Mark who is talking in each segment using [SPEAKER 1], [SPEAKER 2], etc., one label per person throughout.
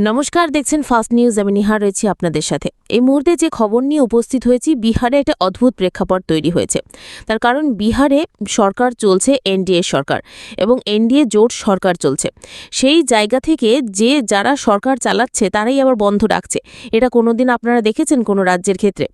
[SPEAKER 1] নমস্কার, দেখছেন fast news. আমি নিহার রয়েছি আপনাদের সাথে। এই মুহূর্তে যে খবর নিয়ে উপস্থিত হয়েছি, বিহারে একটা অদ্ভুত প্রেক্ষাপট তৈরি হয়েছে। তার কারণ বিহারে সরকার চলছে এনডিএ সরকার এবং এনডিএ জোট সরকার চলছে। সেই জায়গা থেকে যারা সরকার চালাচ্ছে তারাই আবার বন্ধ ডাকছে। এটা কোনোদিন আপনারা দেখেছেন কোনো রাজ্যের ক্ষেত্রে?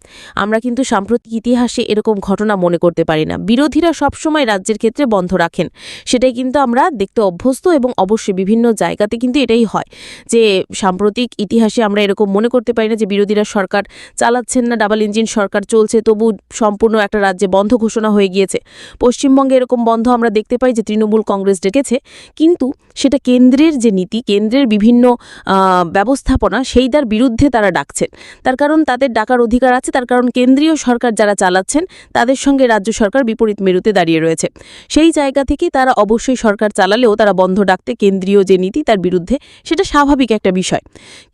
[SPEAKER 1] আমরা কিন্তু সাম্প্রতিক ইতিহাসে এরকম ঘটনা মনে করতে পারি না। বিরোধীরা সবসময় রাজ্যের ক্ষেত্রে বন্ধ রাখেন, সেটাই কিন্তু আমরা দেখতে অভ্যস্ত এবং অবশ্যই বিভিন্ন জায়গাতে কিন্তু এটাই হয় যে সাম্প্রতিক ইতিহাসে আমরা এরকম মনে করতে পারি না যে বিরোধীরা সরকার চালাচ্ছেন না, ডাবল ইঞ্জিন সরকার চলছে, তবু সম্পূর্ণ একটা রাজ্যে বন্ধ ঘোষণা হয়ে গিয়েছে। পশ্চিমবঙ্গে এরকম বন্ধ আমরা দেখতে পাই যে তৃণমূল কংগ্রেস ডেকেছে, কিন্তু সেটা কেন্দ্রের যে নীতি, কেন্দ্রের বিভিন্ন ব্যবস্থাপনা, সেইটার বিরুদ্ধে তারা ডাকছেন। তার কারণ তাদের ডাকার অধিকার আছে, তার কারণ কেন্দ্রীয় সরকার যারা চালাচ্ছেন তাদের সঙ্গে রাজ্য সরকার বিপরীত মেরুতে দাঁড়িয়ে রয়েছে। সেই জায়গা থেকে তারা অবশ্যই সরকার চালালেও তারা বন্ধ ডাকতে কেন্দ্রীয় যে নীতি তার বিরুদ্ধে, সেটা স্বাভাবিক একটা বিষয়।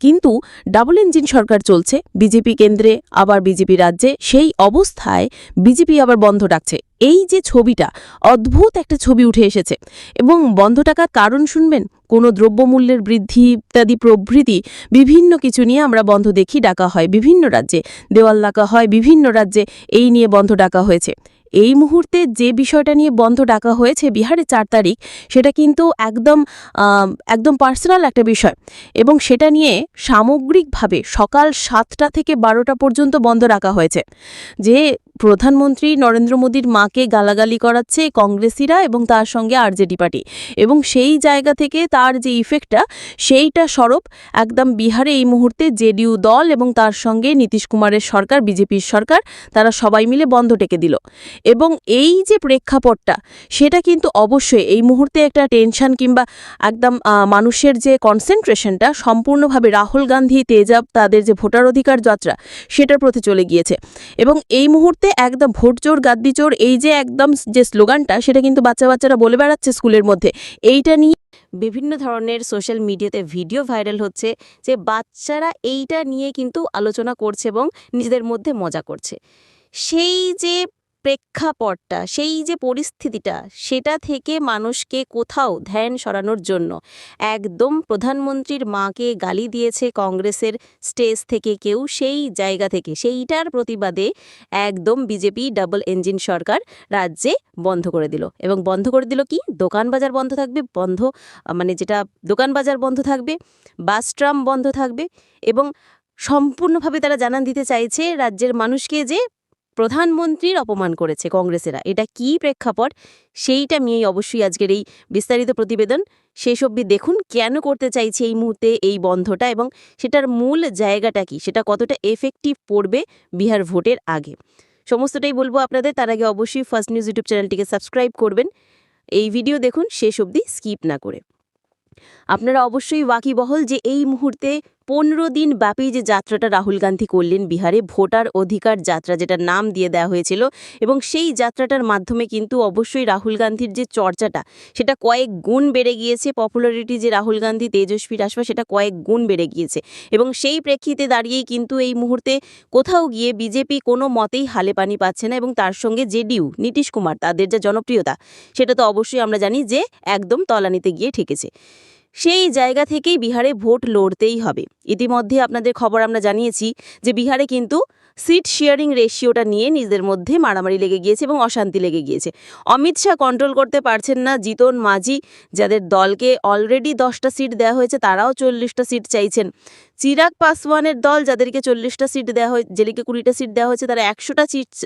[SPEAKER 1] কিন্তু ডাবল ইঞ্জিন সরকার চলছে, বিজেপি কেন্দ্রে আবার বিজেপি রাজ্যে, সেই অবস্থায় বিজেপি আবার বন্ধ ডাকছে। এই যে ছবিটা, অদ্ভুত একটা ছবি উঠে এসেছে। এবং বন্ধ ডাকার কারণ শুনবেন, কোনো দ্রব্যমূল্যের বৃদ্ধি ইত্যাদি প্রভৃতি বিভিন্ন কিছু নিয়ে আমরা বন্ধ দেখি, ডাকা হয় বিভিন্ন রাজ্যে, দেওয়াল ডাকা হয় বিভিন্ন রাজ্যে, এই নিয়ে বন্ধ ডাকা হয়েছে। এই মুহূর্তে যে বিষয়টা নিয়ে বন্ধ ডাকা হয়েছে বিহারে 4 তারিখ, সেটা কিন্তু একদম পার্সোনাল একটা বিষয়, এবং সেটা নিয়ে সামগ্রিকভাবে সকাল 7টা থেকে 12টা পর্যন্ত বন্ধ রাখা হয়েছে। যে প্রধানমন্ত্রী নরেন্দ্র মোদীর মাকে গালাগালি করাচ্ছে কংগ্রেসিরা এবং তার সঙ্গে আরজেডি পার্টি, এবং সেই জায়গা থেকে তার যে ইফেক্টটা, সেইটা স্বরূপ একদম বিহারে এই মুহূর্তে জেডিইউ দল এবং তার সঙ্গে নীতিশ কুমারের সরকার, বিজেপির সরকার, তারা সবাই মিলে বন্ধ ডেকে দিল। এবং এই যে প্রেক্ষাপটটা, সেটা কিন্তু অবশ্যই এই মুহূর্তে একটা টেনশন কিংবা একদম মানুষের যে কনসেন্ট্রেশনটা সম্পূর্ণভাবে রাহুল গান্ধী, তেজাব, তাদের যে ভোটার অধিকার যাত্রা, সেটার প্রতি চলে গিয়েছে। এবং এই মুহূর্তে একদম ভোট চোর গাদ্দি চোর, এই যে একদম যে স্লোগানটা, সেটা কিন্তু বাচ্চারা বলে বেড়াচ্ছে স্কুলের মধ্যে। এইটা নিয়ে বিভিন্ন ধরনের সোশ্যাল মিডিয়াতে ভিডিও ভাইরাল হচ্ছে যে বাচ্চারা এইটা নিয়ে কিন্তু আলোচনা করছে এবং নিজেদের মধ্যে মজা করছে। সেই যে প্রেক্ষাপটটা, সেই যে পরিস্থিতিটা, সেটা থেকে মানুষকে কোথাও ধ্যান সরানোর জন্য একদম প্রধানমন্ত্রীর মাকে গালি দিয়েছে কংগ্রেসের স্টেজ থেকে কেউ, সেই জায়গা থেকে সেইটার প্রতিবাদে একদম বিজেপি ডাবল ইঞ্জিন সরকার রাজ্যে বন্ধ করে দিল। এবং বন্ধ করে দিল কি? দোকান বাজার বন্ধ থাকবে, যেটা দোকান বাজার বন্ধ থাকবে, বাস ট্রাম বন্ধ থাকবে, এবং সম্পূর্ণভাবে তারা জানান দিতে চাইছে রাজ্যের মানুষকে যে প্রধানমন্ত্রীর অপমান করেছে কংগ্রেসেরা। এটা কি প্রেক্ষাপট, সেইটা নিয়েই অবশ্যই আজকের এই বিস্তারিত প্রতিবেদন। শেষ অবধি দেখুন কেন করতে চাইছে এই মুহূর্তে এই বন্ধটা, এবং সেটার মূল জায়গাটা কি, সেটা কতটা এফেক্টিভ পড়বে বিহার ভোটের আগে। সমস্তটাই বলবো আপনাদের। তার আগে অবশ্যই ফার্স্ট নিউজ ইউটিউব চ্যানেলটিকে সাবস্ক্রাইব করবেন। এই ভিডিও দেখুন শেষ অবধি, স্কিপ না করে। আপনারা অবশ্যই ওয়াকিবহল যে এই মুহূর্তে 15 দিন ব্যাপী যে যাত্রাটা রাহুল গান্ধী করলেন বিহারে, ভোটার অধিকার যাত্রা, যেটা নাম দিয়ে দেওয়া হয়েছিল, এবং সেই যাত্রাটার মাধ্যমে কিন্তু অবশ্যই রাহুল গান্ধীর যে চর্চাটা, সেটা কয়েক গুণ বেড়ে গিয়েছে। পপুলারিটি যে রাহুল গান্ধী, তেজস্বী রাসবা, সেটা কয়েক গুণ বেড়ে গিয়েছে। এবং সেই প্রেক্ষিতে দাঁড়িয়েই কিন্তু এই মুহূর্তে কোথাও গিয়ে বিজেপি কোনো মতেই হালে পানি পাচ্ছে না, এবং তার সঙ্গে জেডিইউ, নীতিশ কুমার, তাদের যে জনপ্রিয়তা, সেটা তো অবশ্যই আমরা জানি যে একদম তলানিতে গিয়ে ঠেকেছে। সেই জায়গা থেকেই বিহারে ভোট লড়তেই হবে। ইতিমধ্যে আপনাদের খবর আমরা জানিয়েছি যে বিহারে কিন্তু সিট শেয়ারিং রেশিওটা নিয়ে নিজেদের মধ্যে মারামারি লেগে গিয়েছে এবং অশান্তি লেগে গিয়েছে। অমিত শাহ কন্ট্রোল করতে পারছেন না। জিতন মাঝি, যাদের দলকে অলরেডি 10টা সিট দেওয়া হয়েছে, তারাও 40টা সিট চাইছেন। চিরাগ পাসওয়ানের দল, যাদেরকে 40টা সিট দেওয়া হয়েছে, যেদিকে 20টা সিট দেওয়া হয়েছে, তারা 100টা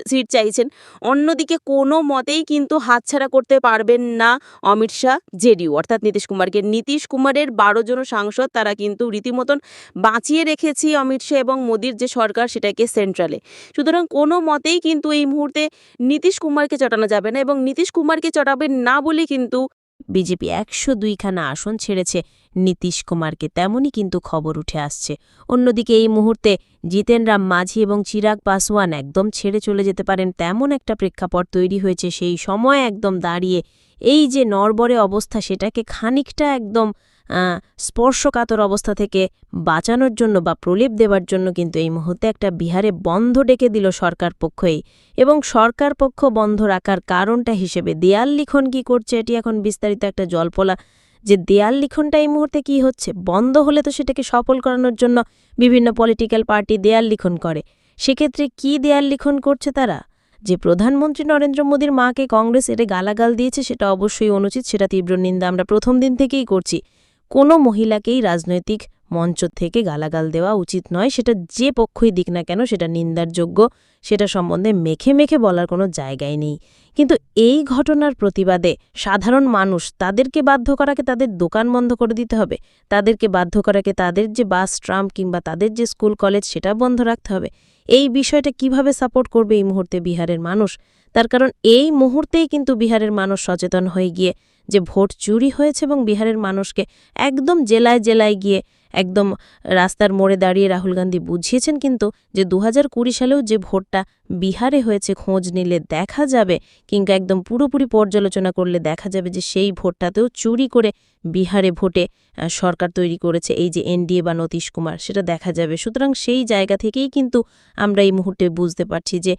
[SPEAKER 1] সিট চাইছেন। অন্যদিকে কোনো মতেই কিন্তু হাতছাড়া করতে পারবেন না অমিত শাহ, জেডিইউ অর্থাৎ নীতিশ কুমারকে। নীতিশ কুমারের 12 জন সাংসদ, তারা কিন্তু রীতিমতন বাঁচিয়ে রেখেছি অমিত শাহ এবং মোদির যে সরকার, সেটাকে সেন্ট্রালে। সুতরাং কোনো মতেই কিন্তু এই মুহূর্তে নীতিশ কুমারকে চটানো যাবে না, এবং নীতিশ কুমারকে চটাবেন না বলে কিন্তু বিজেপি 102খানা আসন ছেড়েছে নীতিশ কুমারকে, তেমনই কিন্তু খবর উঠে আসছে। অন্যদিকে এই মুহূর্তে জিতেন রাম মাঝি এবং চিরাগ পাসওয়ান একদম ছেড়ে চলে যেতে পারেন, তেমন একটা প্রেক্ষাপট তৈরি হয়েছে। সেই সময় একদম দাঁড়িয়ে এই যে নড়বড়ে অবস্থা, সেটাকে খানিকটা একদম স্পর্শকাতর অবস্থা থেকে বাঁচানোর জন্য বা প্রলেপ দেওয়ার জন্য কিন্তু এই মুহূর্তে একটা বিহারে বন্ধ ডেকে দিল সরকার পক্ষই। এবং সরকার পক্ষ বন্ধ রাখার কারণটা হিসেবে দেয়াল লিখন কি করছে, এটি এখন বিস্তারিত একটা জল্পনা
[SPEAKER 2] যে দেয়াল লিখনটা এই মুহূর্তে কি হচ্ছে, বন্ধ হলে তো সেটাকে সফল করানোর জন্য বিভিন্ন পলিটিক্যাল পার্টি দেয়াল লিখন করে। সেক্ষেত্রে কি দেয়াল লিখন করছে তারা? যে প্রধানমন্ত্রী নরেন্দ্র মোদীর মাকে কংগ্রেস এর গালাগাল দিয়েছে সেটা অবশ্যই অনুচিত, সেটা তীব্র নিন্দা আমরা প্রথম দিন থেকেই করছি। কোনো মহিলাকেই রাজনৈতিক মঞ্চ থেকে গালাগাল দেওয়া উচিত নয়, সেটা যে পক্ষই দিক না কেন সেটা নিন্দার যোগ্য, সেটা সম্বন্ধে মেখে মেখে বলার কোনো জায়গায় নেই। কিন্তু এই ঘটনার প্রতিবাদে সাধারণ মানুষ, তাদেরকে বাধ্য করাকে তাদের দোকান বন্ধ করে দিতে হবে, তাদেরকে বাধ্য করাকে তাদের যে বাস ট্রাম কিংবা তাদের যে স্কুল কলেজ সেটা বন্ধ রাখতে হবে। এই বিষয়টা কিভাবে সাপোর্ট করবে এই মুহূর্তে বিহারের মানুষ? তার কারণ এই মুহূর্তেই কিন্তু বিহারের মানুষ সচেতন হয়ে গিয়ে যে ভোট চুরি হয়েছে এবং বিহারের মানুষকে একদম জেলায় জেলায় গিয়ে একদম রাস্তার মোড়ে দাঁড়িয়ে রাহুল গান্ধী বুঝিয়েছেন কিন্তু যে 2020 সালেও যে ভোটটা বিহারে হয়েছে খোঁজ নিলে দেখা যাবে, কিংবা একদম পুরোপুরি পর্যালোচনা করলে দেখা যাবে যে সেই ভোটটাতেও চুরি করে বিহারে ভোটে সরকার তৈরি করেছে এই যে এনডিএ বা নীতিশ কুমার, সেটা দেখা যাবে। সুতরাং সেই জায়গা থেকেই কিন্তু আমরা এই মুহূর্তে বুঝতে পারছি যে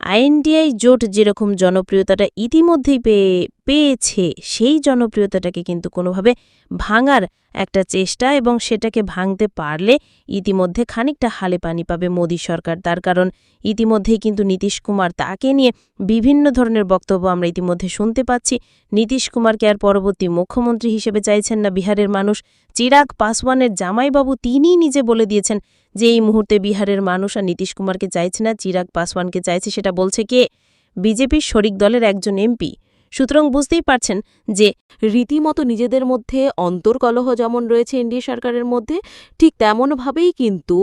[SPEAKER 2] আইএনডিআই জোট যেরকম জনপ্রিয়তাটা ইতিমধ্যেই পেয়েছে, সেই জনপ্রিয়তাটাকে কিন্তু কোনোভাবে ভাঙার একটা চেষ্টা, এবং সেটাকে ভাঙতে পারলে ইতিমধ্যে খানিকটা হালে পানি পাবে মোদী সরকার। তার কারণ ইতিমধ্যেই কিন্তু নীতিশ কুমার, তাকে নিয়ে বিভিন্ন ধরনের বক্তব্য আমরা ইতিমধ্যে শুনতে পাচ্ছি। নীতিশ কুমারকে আর পরবর্তী মুখ্যমন্ত্রী হিসেবে চাইছেন না বিহারের মানুষ। চিরাগ পাসওয়ানের জামাইবাবু তিনিই নিজে বলে দিয়েছেন যে এই মুহূর্তে বিহারের মানুষ আর নীতিশ কুমারকে চাইছে না, চিরাগ পাসওয়ানকে চাইছে। সেটা বলছে কে? বিজেপির শরিক দলের একজন এমপি। সুতরাং বুঝতেই পারছেন যে
[SPEAKER 1] রীতিমতো নিজেদের মধ্যে অন্তর্কলহ যেমন রয়েছে এনডিএ সরকারের মধ্যে, ঠিক তেমনভাবেই কিন্তু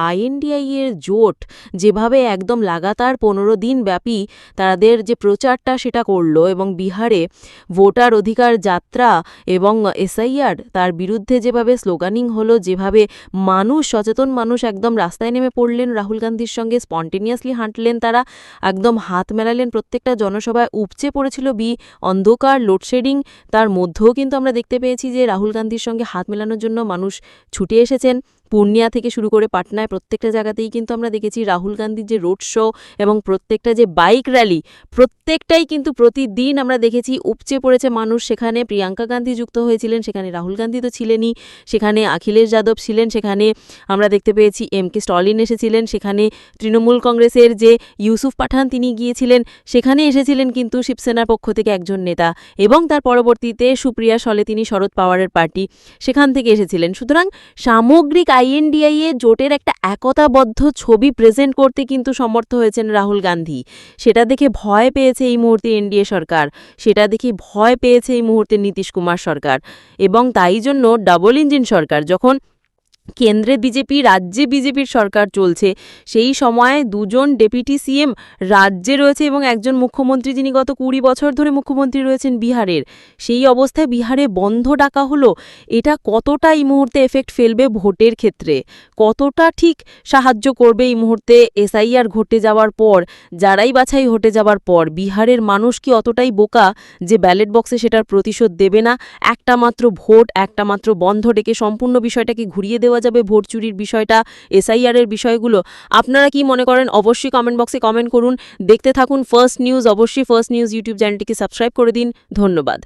[SPEAKER 1] আইএনডিআই এর জোট যেভাবে একদম লাগাতার 15 দিন ব্যাপী তাদের যে প্রচারটা সেটা করলো এবং বিহারে ভোটার অধিকার যাত্রা এবং এসআইআর তার বিরুদ্ধে যেভাবে স্লোগানিং হলো, যেভাবে মানুষ, সচেতন মানুষ একদম রাস্তায় নেমে পড়লেন, রাহুল গান্ধীর সঙ্গে স্পন্টেনিয়াসলি হাঁটলেন, তারা একদম হাত মেলালেন, প্রত্যেকটা জনসভায় উপচে পড়েছিল অন্ধকার, লোডশেডিং, তার মধ্যেও কিন্তু আমরা দেখতে পেয়েছি যে রাহুল গান্ধীর সঙ্গে হাত মেলানোর জন্য মানুষ ছুটে এসেছেন। পূর্ণিয়া থেকে শুরু করে পাটনায় প্রত্যেকটা জায়গাতেই কিন্তু আমরা দেখেছি রাহুল গান্ধীর যে রোড শো এবং প্রত্যেকটা যে বাইক র্যালি, প্রত্যেকটাই কিন্তু প্রতিদিন আমরা দেখেছি উপচে পড়েছে মানুষ। সেখানে প্রিয়াঙ্কা গান্ধী যুক্ত হয়েছিলেন, সেখানে রাহুল গান্ধী তো ছিলেনই, সেখানে অখিলেশ যাদব ছিলেন, সেখানে আমরা দেখতে পেয়েছি এমকে স্টলিন এসেছিলেন, সেখানে তৃণমূল কংগ্রেসের যে ইউসুফ পাঠান তিনি গিয়েছিলেন, সেখানে এসেছিলেন কিন্তু শিবসেনার পক্ষ থেকে একজন নেতা, এবং তার পরবর্তীতে সুপ্রিয়া সলে তিনি শরদ পাওয়ারের পার্টি, সেখান থেকে এসেছিলেন। সুতরাং সামগ্রিক আইএনডিআই এ জোটের একটা একতাবদ্ধ ছবি প্রেজেন্ট করতে কিন্তু সমর্থ হয়েছেন রাহুল গান্ধী। সেটা দেখে ভয় পেয়েছে এই মুহূর্তে এনডিএ সরকার, সেটা দেখে ভয় পেয়েছে এই মুহূর্তে নীতিশ কুমার সরকার, এবং তাই জন্য ডাবল ইঞ্জিন সরকার, যখন কেন্দ্রে বিজেপি, রাজ্যে বিজেপির সরকার চলছে, সেই সময়ে দুজন ডেপুটি সিএম রাজ্যে রয়েছে এবং একজন মুখ্যমন্ত্রী যিনি গত 20 বছর ধরে মুখ্যমন্ত্রী রয়েছেন বিহারের, সেই অবস্থায় বিহারে বন্ধ ডাকা হলো। এটা কতটা এই মুহূর্তে এফেক্ট ফেলবে ভোটের ক্ষেত্রে, কতটা ঠিক সাহায্য করবে এই মুহূর্তে এসআইআর ঘটে যাওয়ার পর, যারাই বাছাই হটে যাওয়ার পর বিহারের মানুষ কি অতটাই বোকা যে ব্যালট বক্সে সেটার প্রতিশোধ দেবে না? একটা মাত্র ভোট, একটা মাত্র বন্ধ ডেকে সম্পূর্ণ বিষয়টাকে ঘুরিয়ে দেওয়া যাবে, ভোট চুরির বিষয়টা, এসআইআর এর বিষয়গুলো। আপনারা কি মনে করেন অবশ্যই কমেন্ট বক্সে কমেন্ট করুন। দেখতে থাকুন ফার্স্ট নিউজ। অবশ্যই ফার্স্ট নিউজ ইউটিউব চ্যানেলটিকে সাবস্ক্রাইব করে দিন। ধন্যবাদ।